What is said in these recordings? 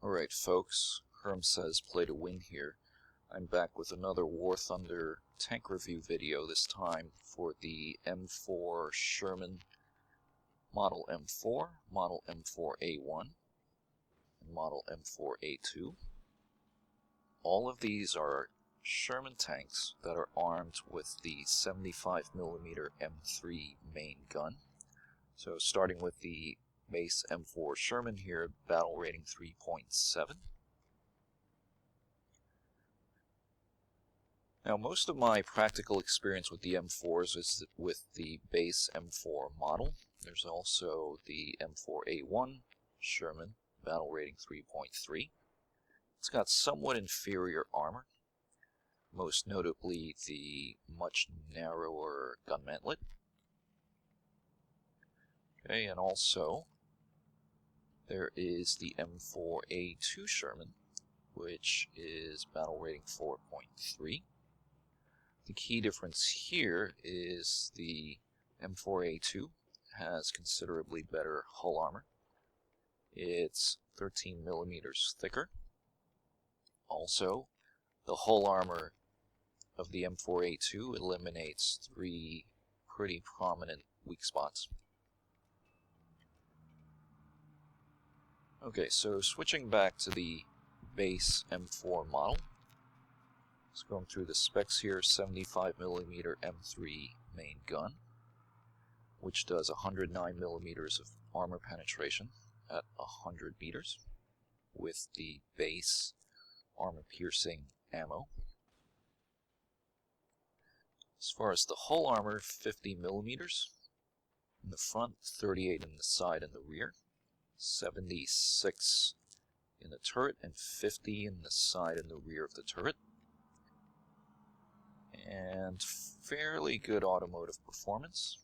Alright folks, Herm says play to win here. I'm back with another War Thunder tank review video, this time for the M4 Sherman Model M4, Model M4A1, and Model M4A2. All of these are Sherman tanks that are armed with the 75mm M3 main gun. So starting with the base M4 Sherman here, battle rating 3.7. Now, most of my practical experience with the M4s is with the base M4 model. There's also the M4A1 Sherman, battle rating 3.3. It's got somewhat inferior armor, most notably the much narrower gun mantlet. Okay, and also there is the M4A2 Sherman, which is battle rating 4.3. The key difference here is the M4A2 has considerably better hull armor. It's 13mm thicker. Also, the hull armor of the M4A2 eliminates 3 pretty prominent weak spots. Okay, so switching back to the base M4 model, just going through the specs here. 75mm M3 main gun, which does 109mm of armor penetration at 100 meters with the base armor-piercing ammo. As far as the hull armor, 50mm in the front, 38 in the side and the rear, 76 in the turret, and 50 in the side and the rear of the turret. And fairly good automotive performance,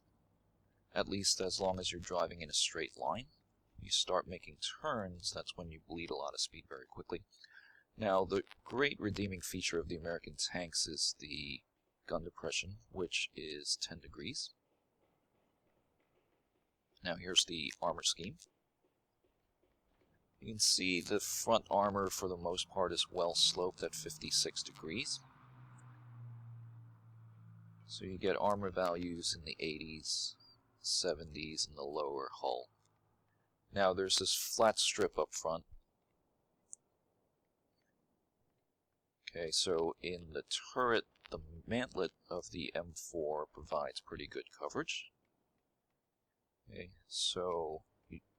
at least as long as you're driving in a straight line. You start making turns, that's when you bleed a lot of speed very quickly. Now, the great redeeming feature of the American tanks is the gun depression, which is 10 degrees. Now here's the armor scheme. You can see the front armor for the most part is well sloped at 56 degrees. So you get armor values in the 80s, 70s, in the lower hull. Now there's this flat strip up front. Okay, so in the turret, the mantlet of the M4 provides pretty good coverage. Okay, so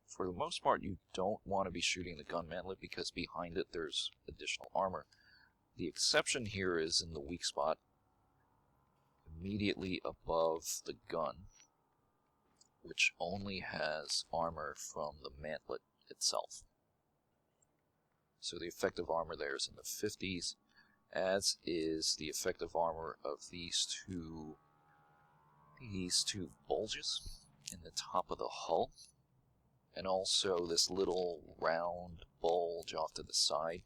for the most part, you don't want to be shooting the gun mantlet because behind it there's additional armor. The exception here is in the weak spot, immediately above the gun, which only has armor from the mantlet itself. So the effective armor there is in the 50s, as is the effective armor of these two bulges in the top of the hull, and also this little round bulge off to the side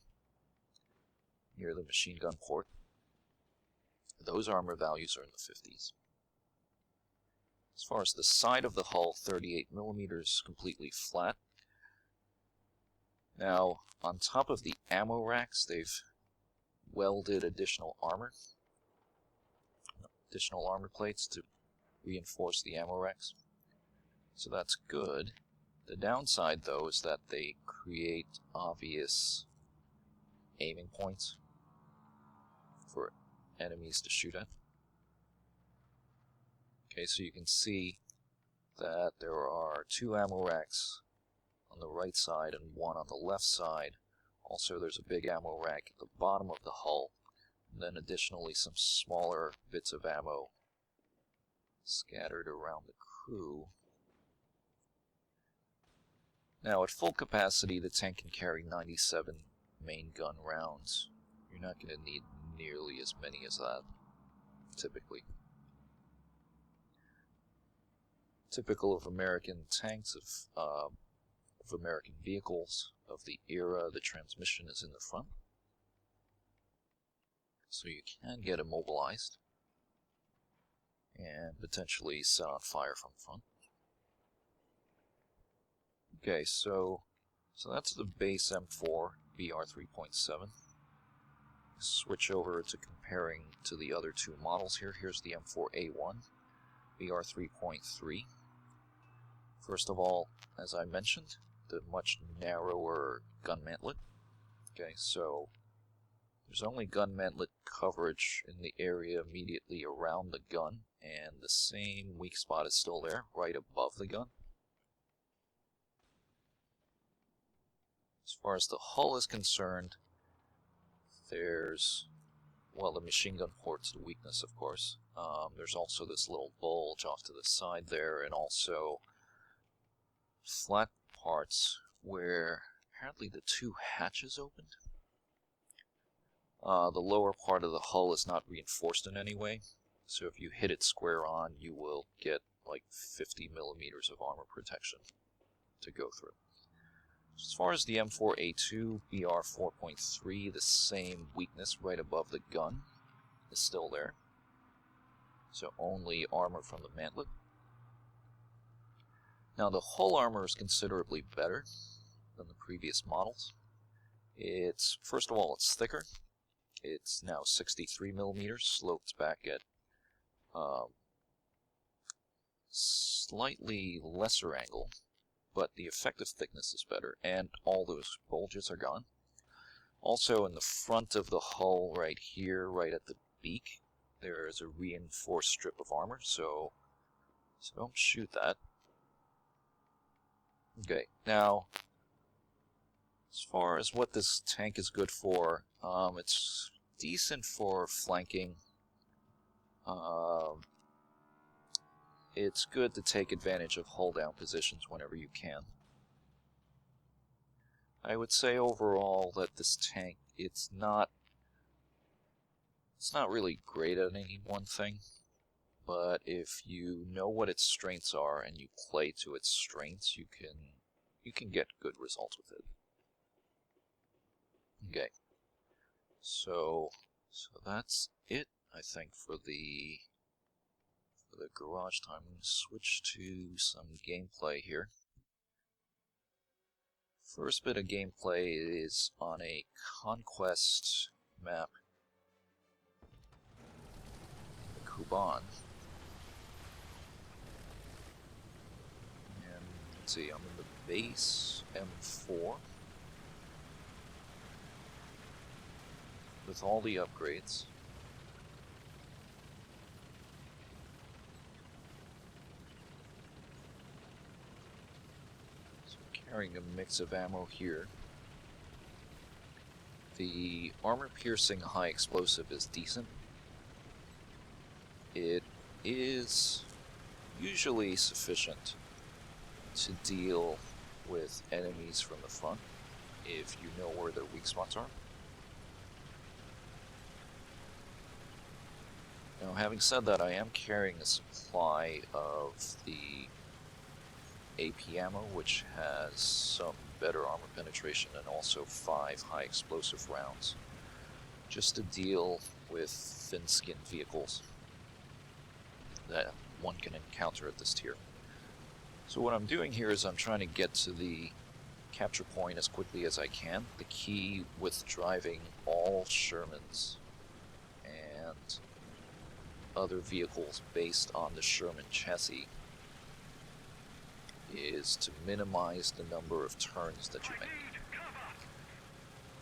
near the machine gun port. Those armor values are in the 50s. As far as the side of the hull, 38mm, completely flat. Now, on top of the ammo racks, they've welded additional armor plates to reinforce the ammo racks. So that's good. The downside, though, is that they create obvious aiming points for enemies to shoot at. Okay, so you can see that there are 2 ammo racks on the right side and 1 on the left side. Also, there's a big ammo rack at the bottom of the hull, and then additionally some smaller bits of ammo scattered around the crew. Now, at full capacity, the tank can carry 97 main gun rounds. You're not going to need nearly as many as that, typically. Typical of American tanks, of American vehicles of the era, the transmission is in the front, so you can get immobilized and potentially set on fire from the front. Okay, so that's the base M4. BR 3.7. Switch over to comparing to the other two models here. Here's the M4A1, BR 3.3. First of all, as I mentioned, the much narrower gun mantlet. Okay, so there's only gun mantlet coverage in the area immediately around the gun, and the same weak spot is still there, right above the gun. As far as the hull is concerned, there's, well, the machine gun port's the weakness, of course. There's also this little bulge off to the side there, and also flat parts where apparently the two hatches opened. The lower part of the hull is not reinforced in any way, so if you hit it square on, you will get like 50 millimeters of armor protection to go through. As far as the M4A2 BR 4.3, the same weakness right above the gun is still there. So only armor from the mantlet. Now the hull armor is considerably better than the previous models. It's, first of all, it's thicker. It's now 63 millimeters, sloped back at slightly lesser angle, but the effective thickness is better, and all those bulges are gone. Also, in the front of the hull right here, right at the beak, there is a reinforced strip of armor, so don't shoot that. Okay, now, as far as what this tank is good for, it's decent for flanking. It's good to take advantage of hull-down positions whenever you can. I would say overall that this tank, it's not really great at any one thing, but if you know what its strengths are and you play to its strengths, you can get good results with it. Okay, so that's it, I think, for the garage time. I'm going to switch to some gameplay here. First bit of gameplay is on a conquest map in the Kuban. And let's see, I'm in the base M4 with all the upgrades. Carrying a mix of ammo here. The armor-piercing high explosive is decent. It is usually sufficient to deal with enemies from the front if you know where their weak spots are. Now, having said that, I am carrying a supply of the AP ammo, which has some better armor penetration and also 5 high explosive rounds, just to deal with thin-skinned vehicles that one can encounter at this tier. So what I'm doing here is I'm trying to get to the capture point as quickly as I can. The key with driving all Shermans and other vehicles based on the Sherman chassis is to minimize the number of turns that you make.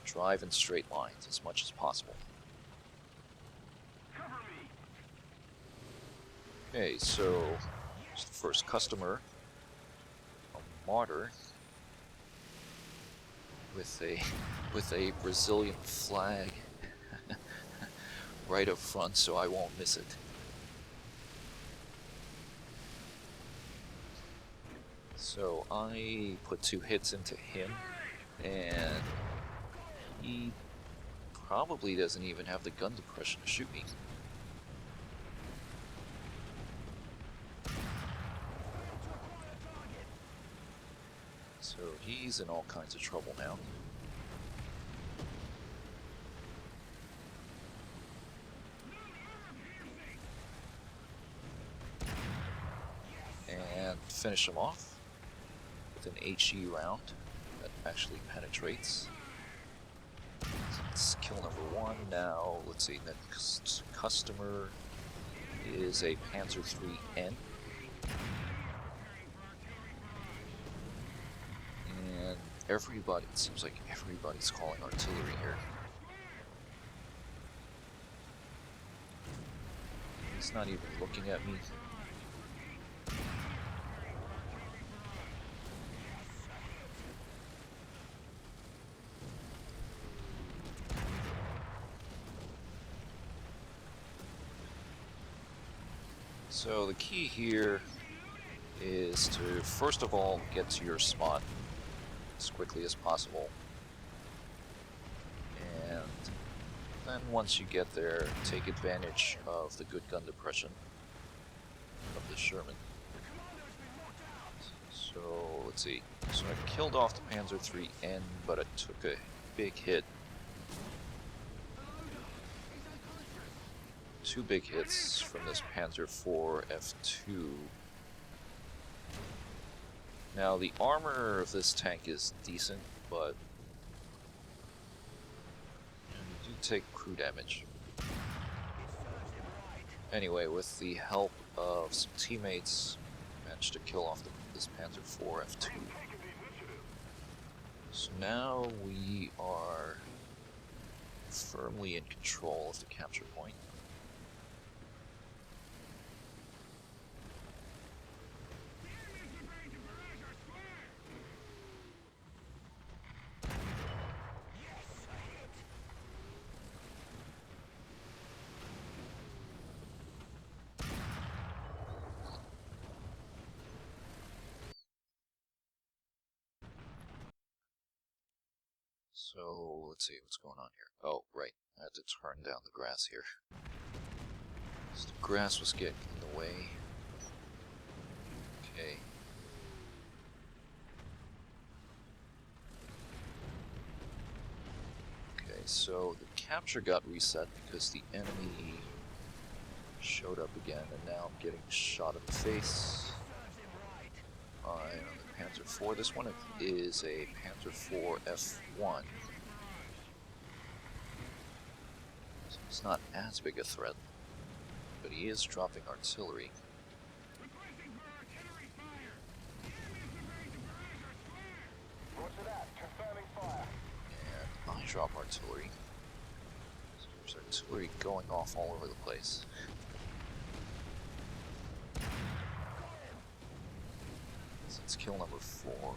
Drive in straight lines as much as possible. Okay, so here's the first customer, a martyr with a Brazilian flag right up front, so I won't miss it. So I put 2 hits into him, and he probably doesn't even have the gun depression to shoot me. So he's in all kinds of trouble now. And finish him off with an HE round that actually penetrates. That's kill number 1. Now, let's see, next customer is a Panzer IIIN. And everybody, it seems like everybody's calling artillery here. He's not even looking at me. So the key here is to, first of all, get to your spot as quickly as possible. And then once you get there, take advantage of the good gun depression of the Sherman. So let's see. So I killed off the Panzer IIIN, but I took a big hit. 2 big hits from this Panzer IV F2. Now the armor of this tank is decent, but you do take crew damage. Anyway, with the help of some teammates, I managed to kill off this Panzer IV F2. So now we are firmly in control of the capture point. So, let's see what's going on here. Oh, right. I had to turn down the grass here. So the grass was getting in the way. Okay. Okay, so the capture got reset because the enemy showed up again, and now I'm getting shot in the face by another Panzer IV. This one is a Panzer IV F1. So it's not as big a threat, but he is dropping artillery. And I drop artillery. So there's artillery going off all over the place. So it's kill number 4.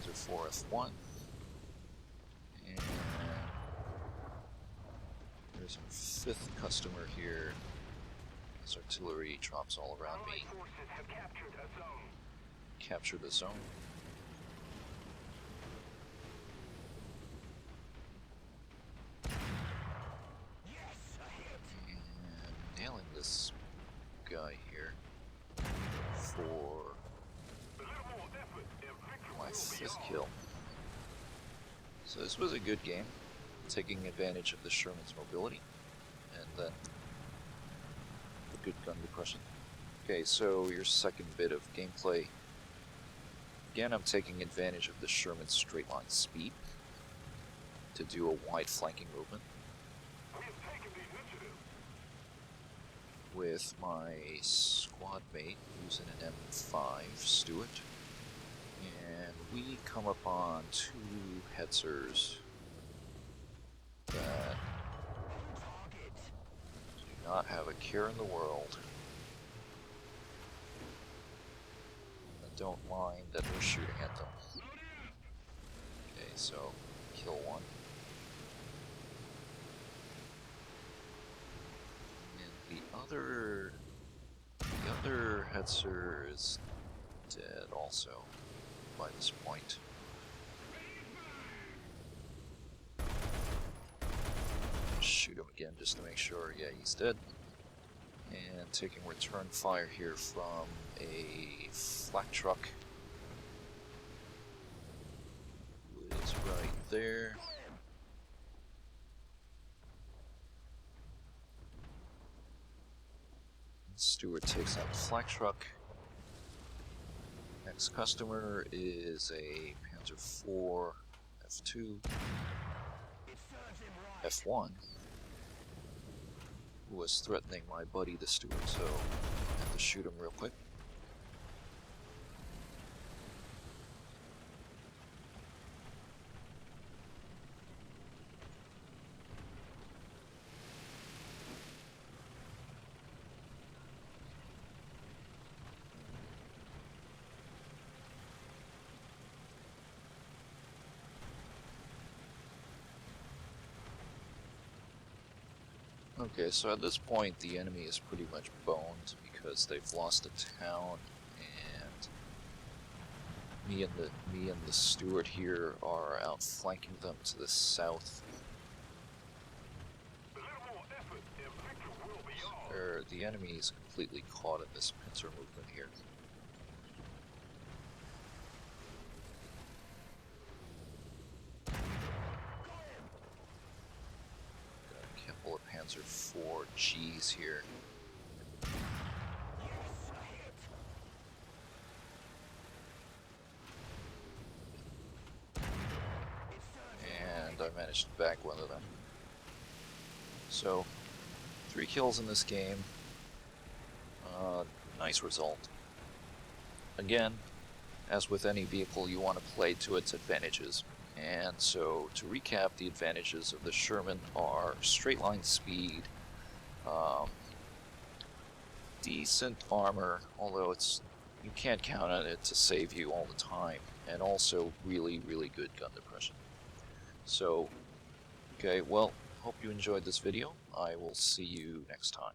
The Panzer IV F1. And there's our 5th customer here. This artillery drops all around me. Capture the zone. And nailing this guy here for my 5th kill. So this was a good game, taking advantage of the Sherman's mobility, and then the good gun depression. Okay, so your second bit of gameplay. Again, I'm taking advantage of the Sherman's straight line speed to do a wide flanking movement with my squad mate, who's in an M5 Stuart, and we come upon 2 Hetzers that do not have a care in the world. And don't mind that we're shooting at them. Okay, so kill 1. And the other Hetzer is dead also by this point. Shoot him again just to make sure. Yeah, he's dead. And taking return fire here from a flak truck, who is right there. Stewart takes out the flak truck. Next customer is a Panzer IV F2. F1, who was threatening my buddy the steward, so I have to shoot him real quick. Okay, so at this point the enemy is pretty much boned because they've lost a town, and me and the steward here are outflanking them to the south. The enemy is completely caught in this pincer movement here. Got a couple of Panzer IV-Gs here. And I managed to bag one of them. So, 3 kills in this game. Nice result. Again, as with any vehicle, you want to play to its advantages. And so, to recap, the advantages of the Sherman are straight line speed, decent armor, although you can't count on it to save you all the time, and also really, really good gun depression. So, okay, well, hope you enjoyed this video. I will see you next time.